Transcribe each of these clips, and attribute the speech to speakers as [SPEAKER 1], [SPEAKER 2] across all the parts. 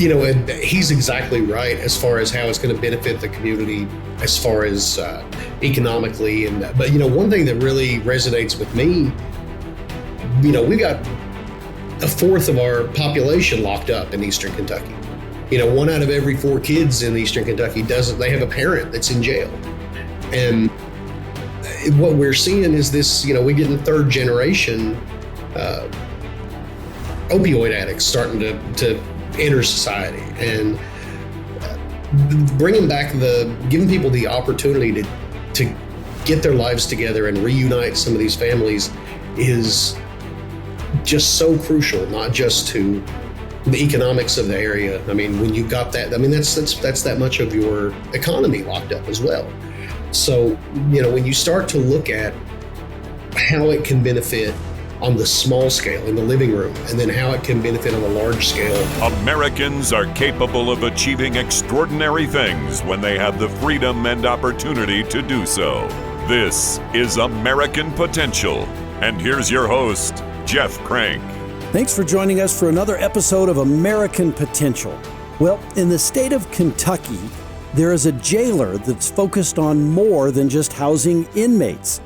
[SPEAKER 1] And he's exactly right as far as how it's going to benefit the community as far as economically. But one thing that really resonates with me, we got a fourth of our population locked up in Eastern Kentucky. 1 out of every 4 kids in Eastern Kentucky they have a parent that's in jail. And what we're seeing is this, we're getting 3rd generation opioid addicts starting to enter society, and giving people the opportunity to get their lives together and reunite some of these families is just so crucial, not just to the economics of the area. I mean, when you've got that, that's that much of your economy locked up as well. So, when you start to look at how it can benefit on the small scale in the living room, and then how it can benefit on the large scale.
[SPEAKER 2] Americans are capable of achieving extraordinary things when they have the freedom and opportunity to do so. This is American Potential. And here's your host, Jeff Crank.
[SPEAKER 3] Thanks for joining us for another episode of American Potential. Well, in the state of Kentucky, there is a jailer that's focused on more than just housing inmates.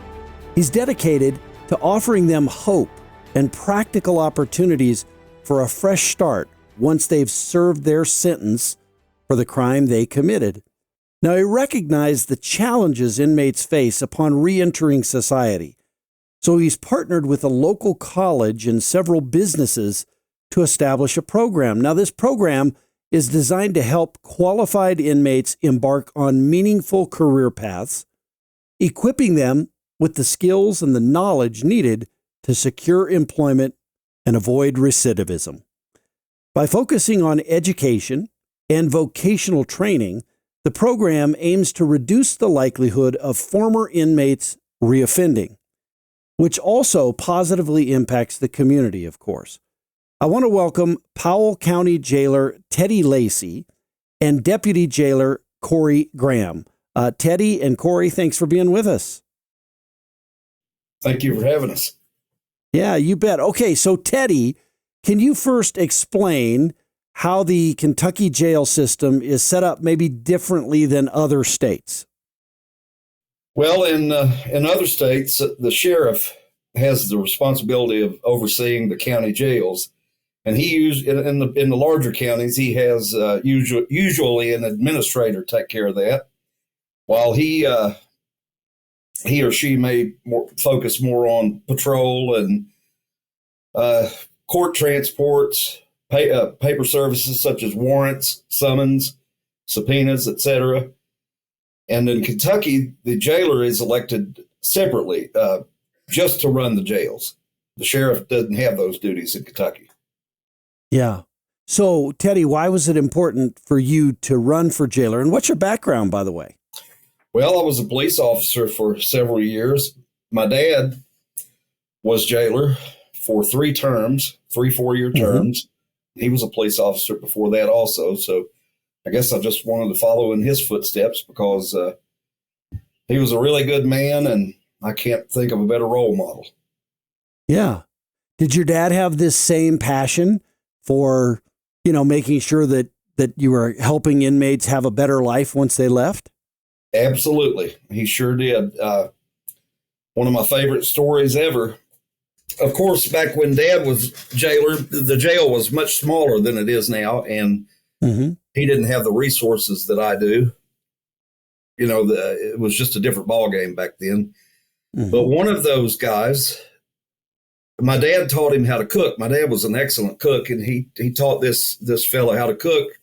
[SPEAKER 3] He's dedicated to offering them hope and practical opportunities for a fresh start once they've served their sentence for the crime they committed. Now, he recognized the challenges inmates face upon re-entering society, so he's partnered with a local college and several businesses to establish a program. Now, this program is designed to help qualified inmates embark on meaningful career paths, equipping them with the skills and the knowledge needed to secure employment and avoid recidivism. By focusing on education and vocational training, the program aims to reduce the likelihood of former inmates reoffending, which also positively impacts the community, of course. I want to welcome Powell County Jailer Teddy Lacy and Deputy Jailer Cory Graham. Teddy and Cory, thanks for being with us.
[SPEAKER 4] Thank you for having us.
[SPEAKER 3] Yeah, you bet. Okay, so Teddy, can you first explain how the Kentucky jail system is set up maybe differently than other states?
[SPEAKER 4] Well, in other states, the sheriff has the responsibility of overseeing the county jails, and in the larger counties he has usually an administrator take care of that, while he or she may focus more on patrol and court transports, paper services such as warrants, summons, subpoenas, etc. And in Kentucky, the jailer is elected separately just to run the jails. The sheriff doesn't have those duties in Kentucky.
[SPEAKER 3] Yeah. So, Teddy, why was it important for you to run for jailer? And what's your background, by the way?
[SPEAKER 4] Well, I was a police officer for several years. My dad was jailer for 3 terms, 3 4-year terms. He was a police officer before that also. So I guess I just wanted to follow in his footsteps because he was a really good man, and I can't think of a better role model.
[SPEAKER 3] Yeah. Did your dad have this same passion for, making sure that you were helping inmates have a better life once they left?
[SPEAKER 4] Absolutely. He sure did. One of my favorite stories ever. Of course, back when Dad was jailer, the jail was much smaller than it is now, and he didn't have the resources that I do. It was just a different ballgame back then. But one of those guys, my dad taught him how to cook. My dad was an excellent cook, and he taught this fellow how to cook.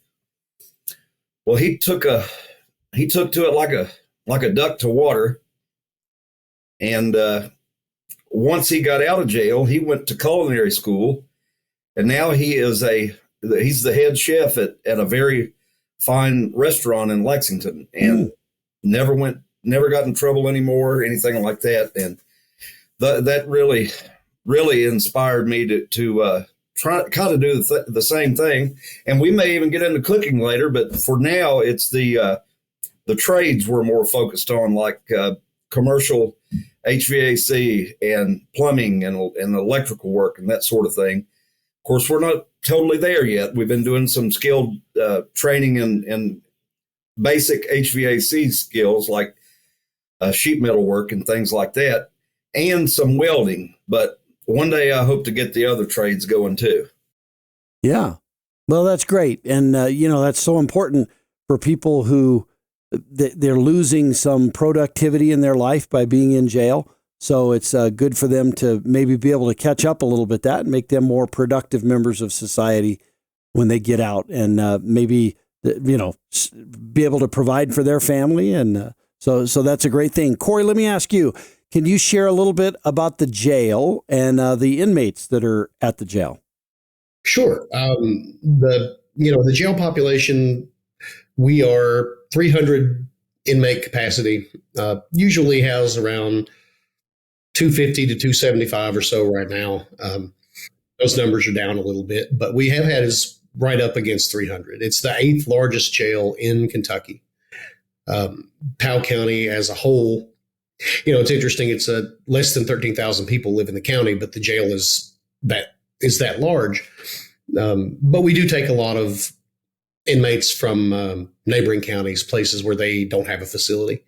[SPEAKER 4] Well, he took to it like a duck to water. And once he got out of jail, he went to culinary school, and now he's the head chef at a very fine restaurant in Lexington, and never got in trouble anymore, anything like that. And that really inspired me to try kind of do the same thing. And we may even get into cooking later, but for now, it's the trades we're more focused on, like commercial HVAC and plumbing and electrical work and that sort of thing. Of course, we're totally there yet. We've been doing some skilled training in basic HVAC skills like sheet metal work and things like that, and some welding. But one day I hope to get the other trades going too.
[SPEAKER 3] Yeah. Well, that's great. And, that's so important for people who they're losing some productivity in their life by being in jail. So it's good for them to maybe be able to catch up a little bit that and make them more productive members of society when they get out, and maybe, be able to provide for their family. And so that's a great thing. Cory, let me ask you, can you share a little bit about the jail and the inmates that are at the jail?
[SPEAKER 1] Sure. The jail population, we are 300 inmate capacity, usually house around 250 to 275 or so right now. Those numbers are down a little bit, but we have had is right up against 300. It's the 8th largest jail in Kentucky. Powell County as a whole, it's interesting. It's less than 13,000 people live in the county, but the jail is that large. But we do take a lot of inmates from neighboring counties, places where they don't have a facility.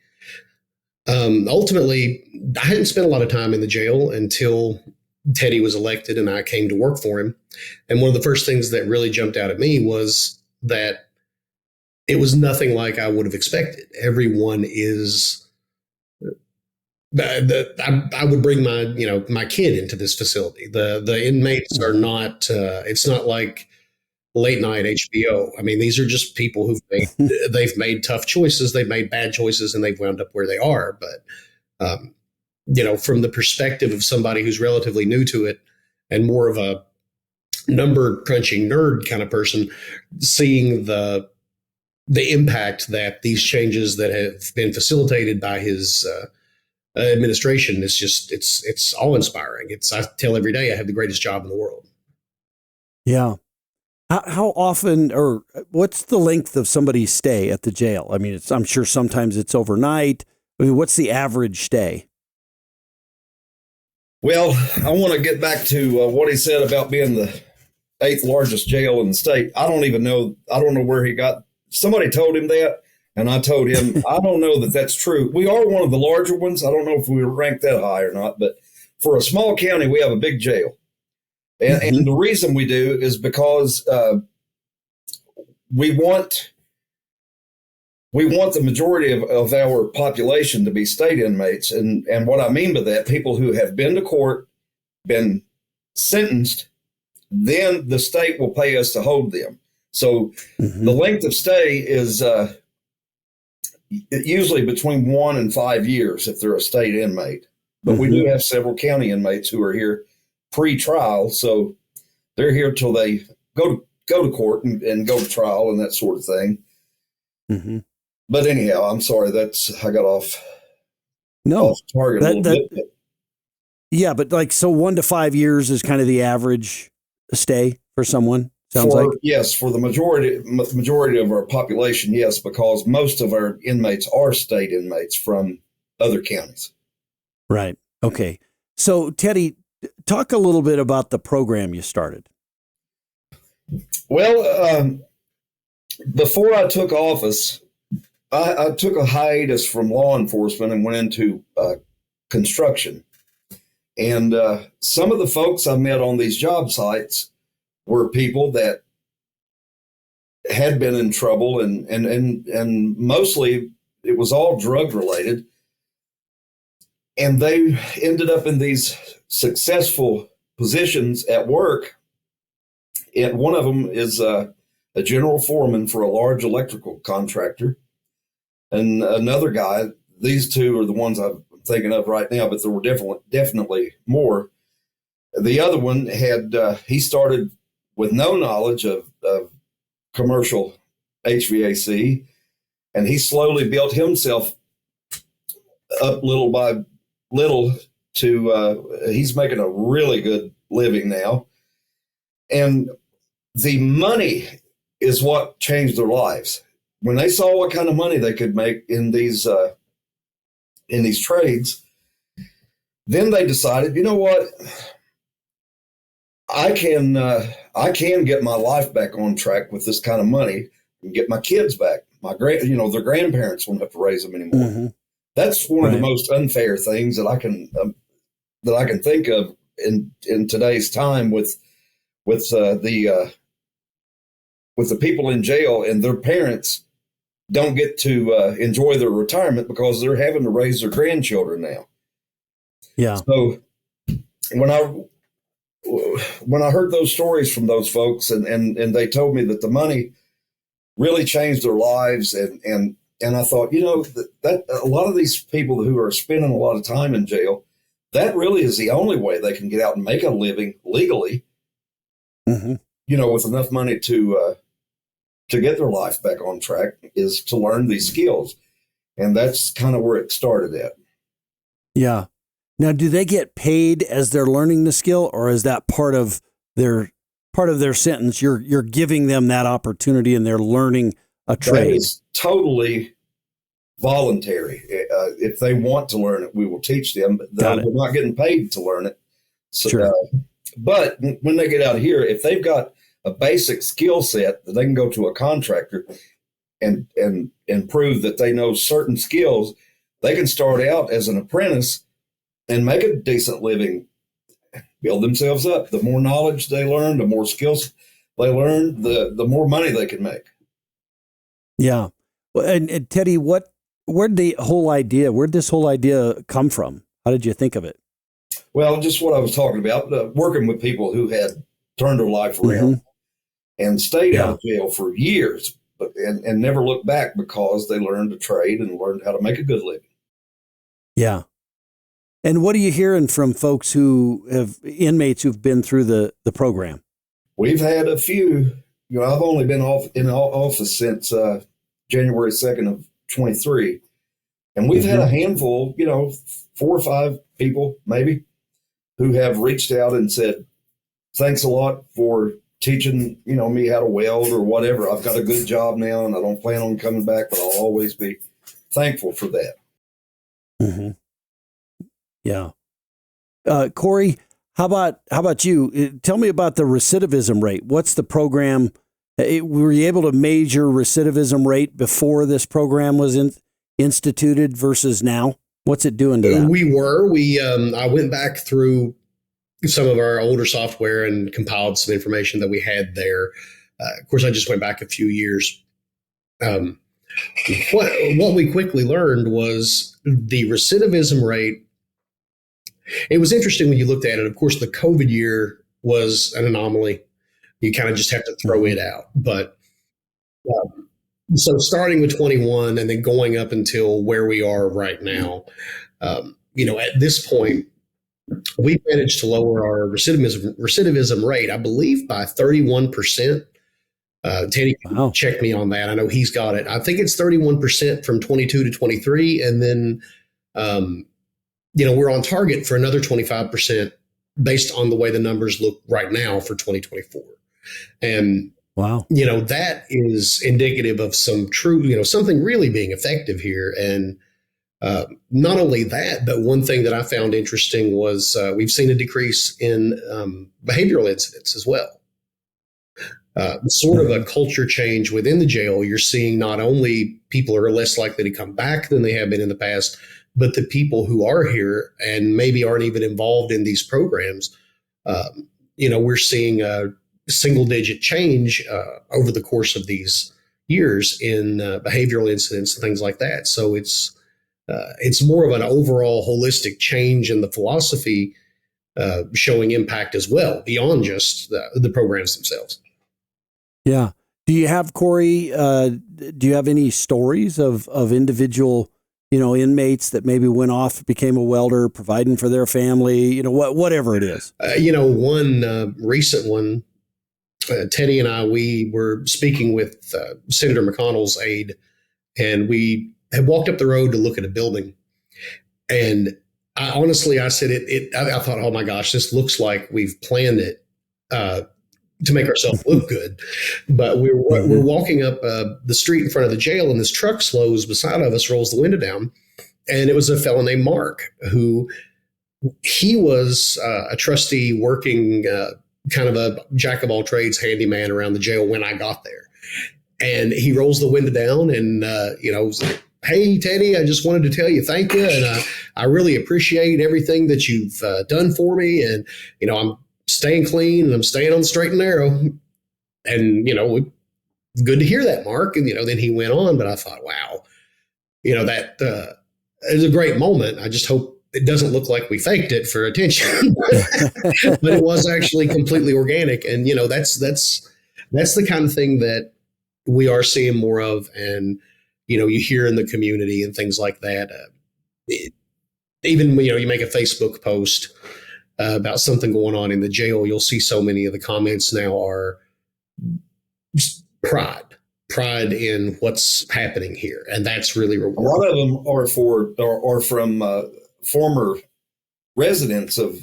[SPEAKER 1] Ultimately, I hadn't spent a lot of time in the jail until Teddy was elected and I came to work for him. And one of the first things that really jumped out at me was that it was nothing like I would have expected. Everyone is I would bring my kid into this facility. The inmates are not. It's not like late night HBO. I mean, these are just people they've made tough choices, they've made bad choices, and they've wound up where they are. But from the perspective of somebody who's relatively new to it and more of a number crunching nerd kind of person, seeing the impact that these changes that have been facilitated by his administration is just it's awe inspiring. I tell every day I have the greatest job in the world.
[SPEAKER 3] Yeah. How often, or what's the length of somebody's stay at the jail? I mean, I'm sure sometimes it's overnight. I mean, what's the average stay?
[SPEAKER 4] Well, I want to get back to what he said about being the 8th largest jail in the state. I don't know where he got. Somebody told him that, and I told him, I don't know that that's true. We are one of the larger ones. I don't know if we were ranked that high or not, but for a small county, we have a big jail. And the reason we do is because we want the majority of our population to be state inmates. And what I mean by that, people who have been to court, been sentenced, then the state will pay us to hold them. So the length of stay is usually between 1 and 5 years if they're a state inmate. But we do have several county inmates who are here pre-trial, so they're here till they go to court and go to trial and that sort of thing. But anyhow, I'm sorry, I got off target a little bit.
[SPEAKER 3] Yeah, but so 1 to 5 years is kind of the average stay for someone. Sounds like
[SPEAKER 4] yes, for the majority of our population, yes, because most of our inmates are state inmates from other counties.
[SPEAKER 3] Right. Okay. So Teddy, talk a little bit about the program you started.
[SPEAKER 4] Well, before I took office, I took a hiatus from law enforcement and went into construction. And some of the folks I met on these job sites were people that had been in trouble, and mostly it was all drug related. And they ended up in these successful positions at work. And one of them is a general foreman for a large electrical contractor. And another guy, these two are the ones I'm thinking of right now, but there were definitely more. The other one he started with no knowledge of commercial HVAC, and he slowly built himself up little by little to he's making a really good living now. And the money is what changed their lives. When they saw what kind of money they could make in these trades, then they decided, you know what? I can get my life back on track with this kind of money and get my kids back. Their grandparents won't have to raise them anymore. Mm-hmm. That's one of the most unfair things that I can think of in today's time with the people in jail, and their parents don't get to enjoy their retirement because they're having to raise their grandchildren now.
[SPEAKER 3] Yeah.
[SPEAKER 4] So when I heard those stories from those folks, and they told me that the money really changed their lives, and I thought, that a lot of these people who are spending a lot of time in jail, that really is the only way they can get out and make a living legally. Mm-hmm. With enough money to get their life back on track, is to learn these skills, and that's kind of where it started at.
[SPEAKER 3] Yeah. Now, do they get paid as they're learning the skill, or is that part of their sentence? You're giving them that opportunity, and they're learning a trade.
[SPEAKER 4] That is totally voluntary. If they want to learn it, we will teach them. But they're not getting paid to learn it. So,
[SPEAKER 3] sure.
[SPEAKER 4] But when they get out here, if they've got a basic skill set that they can go to a contractor and prove that they know certain skills, they can start out as an apprentice and make a decent living, build themselves up. The more knowledge they learn, the more skills they learn, the more money they can make.
[SPEAKER 3] Yeah. Well, and Teddy, where'd this whole idea come from? How did you think of it?
[SPEAKER 4] Well, just what I was talking about, working with people who had turned their life around and stayed out of jail for years, and never looked back because they learned a trade and learned how to make a good living.
[SPEAKER 3] Yeah. And what are you hearing from folks inmates who've been through the program?
[SPEAKER 4] We've had a few. I've only been in office since January 2nd of 23. And we've had a handful, 4 or 5 people maybe, who have reached out and said, thanks a lot for teaching, me how to weld or whatever. I've got a good job now and I don't plan on coming back, but I'll always be thankful for that.
[SPEAKER 3] Mm-hmm. Yeah. Cory, how about you? Tell me about the recidivism rate. What's the program? Were you able to measure recidivism rate before this program was instituted versus now? What's it doing to that?
[SPEAKER 1] I went back through some of our older software and compiled some information that we had there. Of course, I just went back a few years. What we quickly learned was the recidivism rate. It was interesting when you looked at it. Of course, the COVID year was an anomaly. You kind of just have to throw it out. But so starting with 21 and then going up until where we are right now, at this point, we managed to lower our recidivism rate, I believe, by 31%. Teddy checked me on that. I know he's got it. I think it's 31% from 22 to 23. And then, we're on target for another 25% based on the way the numbers look right now for 2024. And,
[SPEAKER 3] wow,
[SPEAKER 1] that is indicative of some true, something really being effective here. And not only that, but one thing that I found interesting was we've seen a decrease in behavioral incidents as well. Sort of a culture change within the jail. You're seeing not only people are less likely to come back than they have been in the past, but the people who are here and maybe aren't even involved in these programs, we're seeing a single-digit change over the course of these years in behavioral incidents and things like that. So it's more of an overall holistic change in the philosophy, showing impact as well beyond just the programs themselves.
[SPEAKER 3] Yeah. Do you have, Cory, do you have any stories of individual, inmates that maybe went off, became a welder, providing for their family, whatever it is?
[SPEAKER 1] One recent one, Teddy and I, we were speaking with Senator McConnell's aide, and we had walked up the road to look at a building. And I said, I thought, oh my gosh, this looks like we've planned it to make ourselves look good. But we're walking up the street in front of the jail, and this truck slows beside of us, rolls the window down. And it was a fellow named Mark, who he was a trustee working kind of a jack of all trades handyman around the jail when I got there. And he rolls the window down and, was like, "Hey, Teddy, I just wanted to tell you thank you. And I really appreciate everything that you've done for me. And, I'm staying clean and I'm staying on the straight and narrow." And, good to hear that, Mark. And, then he went on. But I thought, wow, that is a great moment. I just hope it doesn't look like we faked it for attention. But it was actually completely organic. And, that's the kind of thing that we are seeing more of. And, you hear in the community and things like that. Even when, you make a Facebook post about something going on in the jail, you'll see so many of the comments now are just pride in what's happening here. And that's really rewarding.
[SPEAKER 4] A lot of them are from former residents of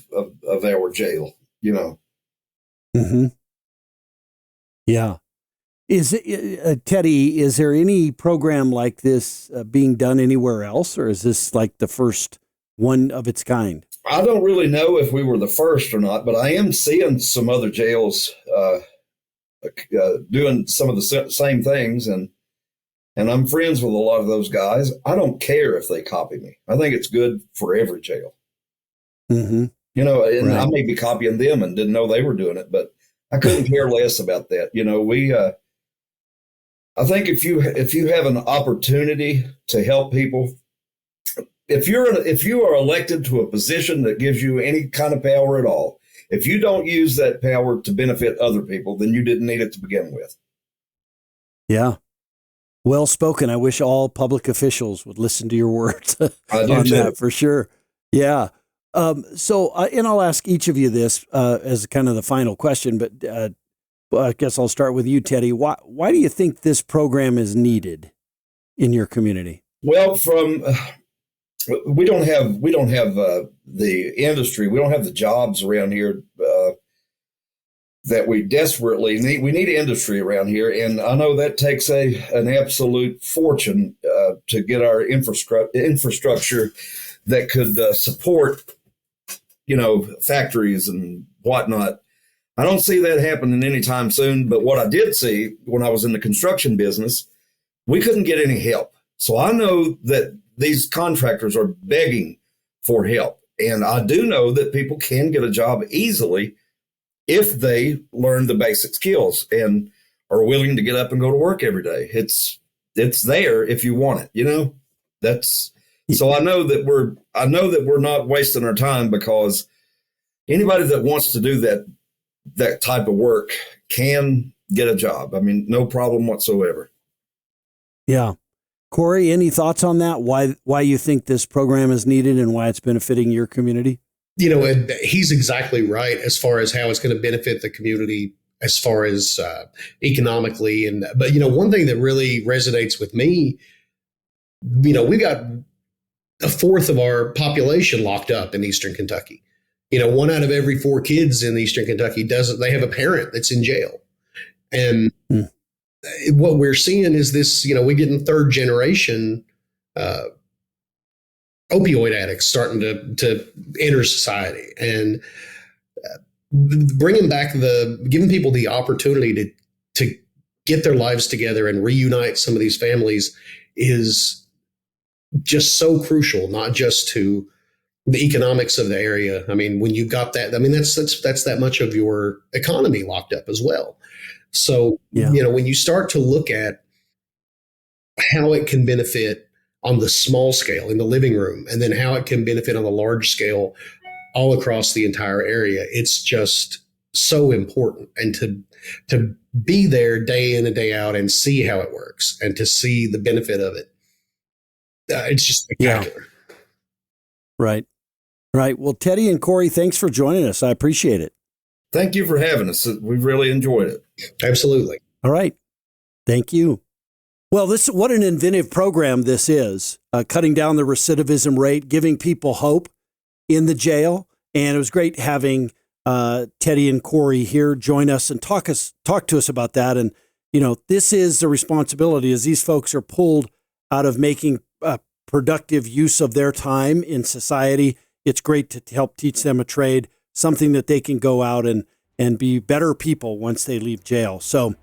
[SPEAKER 4] our jail,
[SPEAKER 3] Mm-hmm. Yeah. Is it, Teddy, is there any program like this being done anywhere else, or is this like the first one of its kind?
[SPEAKER 4] I don't really know if we were the first or not, but I am seeing some other jails doing some of the same things, and I'm friends with a lot of those guys. I don't care if they copy me. I think it's good for every jail.
[SPEAKER 3] Mm-hmm.
[SPEAKER 4] And
[SPEAKER 3] right.
[SPEAKER 4] I may be copying them and didn't know they were doing it, but I couldn't care less about that. I think if you have an opportunity to help people, if you are elected to a position that gives you any kind of power at all, if you don't use that power to benefit other people, then you didn't need it to begin with.
[SPEAKER 3] Yeah. Well spoken. I wish all public officials would listen to your words
[SPEAKER 4] I do
[SPEAKER 3] on
[SPEAKER 4] too.
[SPEAKER 3] that for sure. Yeah. And I'll ask each of you this as kind of the final question, but I guess I'll start with you, Teddy. Why do you think this program is needed in your community?
[SPEAKER 4] Well, we don't have the industry, we don't have the jobs around here that we desperately need. We need industry around here, and I know that takes an absolute fortune to get our infrastructure that could support, factories and whatnot. I don't see that happening anytime soon. But what I did see when I was in the construction business, we couldn't get any help. So I know that these contractors are begging for help. And I do know that people can get a job easily if they learn the basic skills and are willing to get up and go to work every day. It's there if you want it, So I know that we're not wasting our time, because anybody that wants to do that type of work can get a job. I mean, no problem whatsoever.
[SPEAKER 3] Yeah. Cory, any thoughts on that? Why you think this program is needed and why it's benefiting your community?
[SPEAKER 1] And he's exactly right as far as how it's going to benefit the community as far as economically. But one thing that really resonates with me, we got a fourth of our population locked up in Eastern Kentucky. 1 out of every 4 kids in Eastern Kentucky they have a parent that's in jail. And what we're seeing is this, we're getting third generation opioid addicts starting to enter society, and giving people the opportunity to get their lives together and reunite some of these families is just so crucial, not just to the economics of the area. I mean, when you've got that, that's that much of your economy locked up as well. So, when you start to look at how it can benefit on the small scale in the living room, and then how it can benefit on the large scale all across the entire area, it's just so important. And to be there day in and day out and see how it works and to see the benefit of it, it's just spectacular.
[SPEAKER 3] Yeah. Right. Well, Teddy and Cory, thanks for joining us. I appreciate it.
[SPEAKER 4] Thank you for having us. We've really enjoyed it.
[SPEAKER 1] Absolutely.
[SPEAKER 3] All right. Thank you. Well, what an inventive program this is, cutting down the recidivism rate, giving people hope in the jail. And it was great having Teddy and Cory here join us and talk to us about that. And, this is the responsibility as these folks are pulled out of making productive use of their time in society. It's great to help teach them a trade, something that they can go out and and be better people once they leave jail. So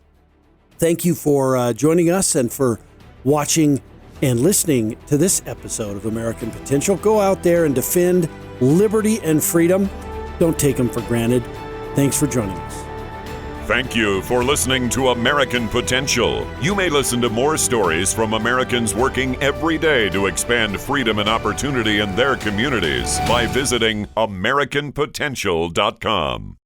[SPEAKER 3] thank you for joining us and for watching and listening to this episode of American Potential. Go out there and defend liberty and freedom. Don't take them for granted. Thanks for joining us.
[SPEAKER 2] Thank you for listening to American Potential. You may listen to more stories from Americans working every day to expand freedom and opportunity in their communities by visiting AmericanPotential.com.